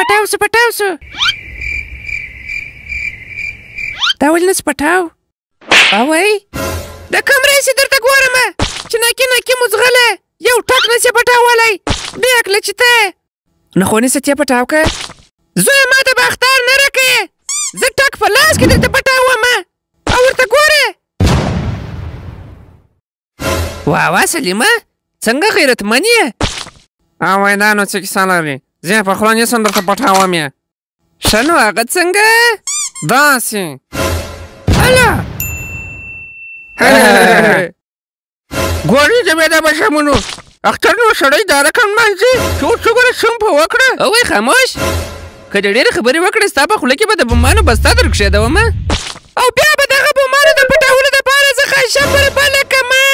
پټاو سو دا ولې نه سپټاو اوی د کوم رئیس درته ګورم چې ناکي مو ځغله یو ټک نه سي پټاولی بیا کله چې ته نه خو نیسه تې پټاو که زویه ما ته به اختار نه راکړې زه ټک په لاس کې درته پټاوم او ورته ګورې واه سلیمه څنګه غیرتمن یې اوی دا نو څه کیسه لري زه یې په خوله نیسم درته پټاوم یې ښه نو هغه څنګه داسې هله ګورې د بیا دا به شمونو اختر نو سړی دا رقم مانځي چې اوس وګوره سمپه وکړه اوی خاموش که د ډېرې خبرې وکړې ستا په خوله کې به د بمانو بسته در کښېدوم او بیا به دغه بمانو د پټولو دپاره زه خواهشه پرې بله کړمه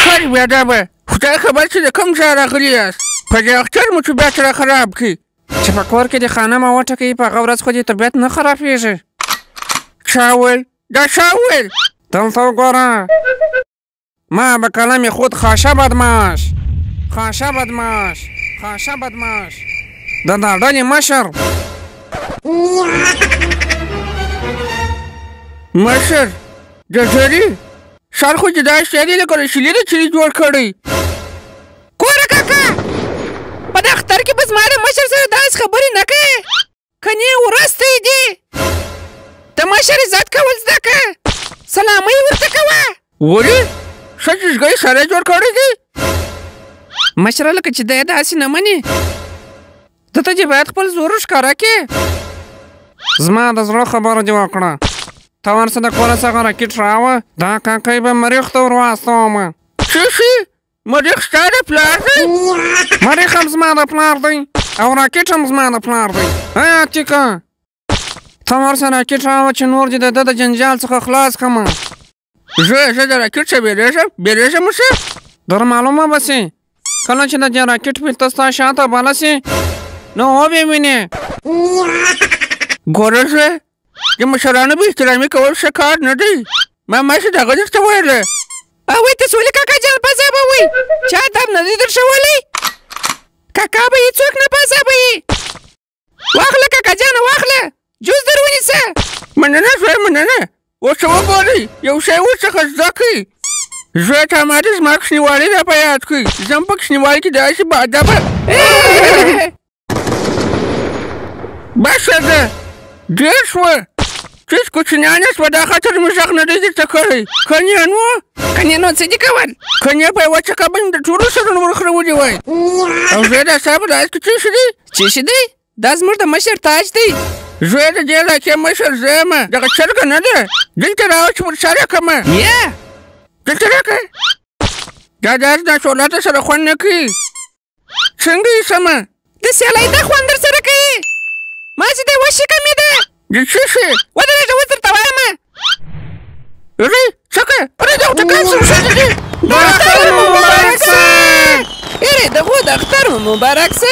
خرې بیا دا به خدای خبر چې د کوم ځای راغلي یاست په دې اختر مو چې بیا سره خراب کړي چې په کور کې د خانم وټکوي په هغه ورځ خو دې طبیعت نه خرابېږي چا ویل دا چا ویل دلته وګوره ما به کلم خود خواشه بدماش د دا ډلې مشر د زري سر خو چې دا اشتیادي لکه د شلي د چلي جوړ کړی ګوره کاکا په د اختر کې به زما د مشر سره داسې خبرې نه کوې کنې ورستی دي د مشر عزت کول زده که سلامۍ ورته کوه ولې ښه چیزګۍ سره جوړ کړی دي مشره لکه چې دی داسې نه مني ده ته چې باید خپل زور ښکاره کړې زما د زړه خبره دې وکړه ته ورسه د کوره څخه راکټ راوه دا کاکۍ به مریخ ته ور واستومه څه شي مریخ ستا د پلار دی مریخ هم زما د پلار دی او راکټ هم زما د پلار دی ایا تیکه ته ورسه راکټ راوه چې نور دې د ده د جنجال څخه خلاص کړمه زه د راکټ څخه بیریږم ښه در معلومه به سي کله چې د دې راکټ پیلته ستا شاته بله سي نو وبې وینې ګوره زه د مشرانو به احترامي کول ښه کار نه دی ما ماشي دغه درته ویله اوی ته سولې کاکا جان پذابوئ چا ادب نه دی درښولی کاکا به هېڅوک نه پذابوي واخله کاکا جانه واخله جوز در ونیسه مننه زوی مننه اوس وګورئ یو شی ورڅخه زده کړئ زوی ته ماته زما کوچنیوالي را په یاد کړئ زه هم په کوچنیوالي کې داسې باادبه بسه ده ډېر شوه څه کوچنیان یاست په دا خاطر مې غږ نه دی درته کړی کنې نو څه دې کول کنې په یوه چکه باندې د ټولو سرونه ورخړولي وای او زوی دا ستا په لاس کې څه شي دی څه شي دی دا زموږ د مشر تاج دی زوی د دې علاقې مشر زه یم دغه چرګه نه ده دلته راوه چې ورسره کړمه دلته راکړه دا داسې دا شولاته سره خوند نه کوي څنګه یې سمه د سیالۍ دا خوند در سره کوي ما چې دی وشکمېده د څه شي ودرېږه اوس درته وایمه هغې څکه پرېږده او ټکان سم ښځې دي د اختر مو مبارک سه هېرې د اختر مو مبارک سه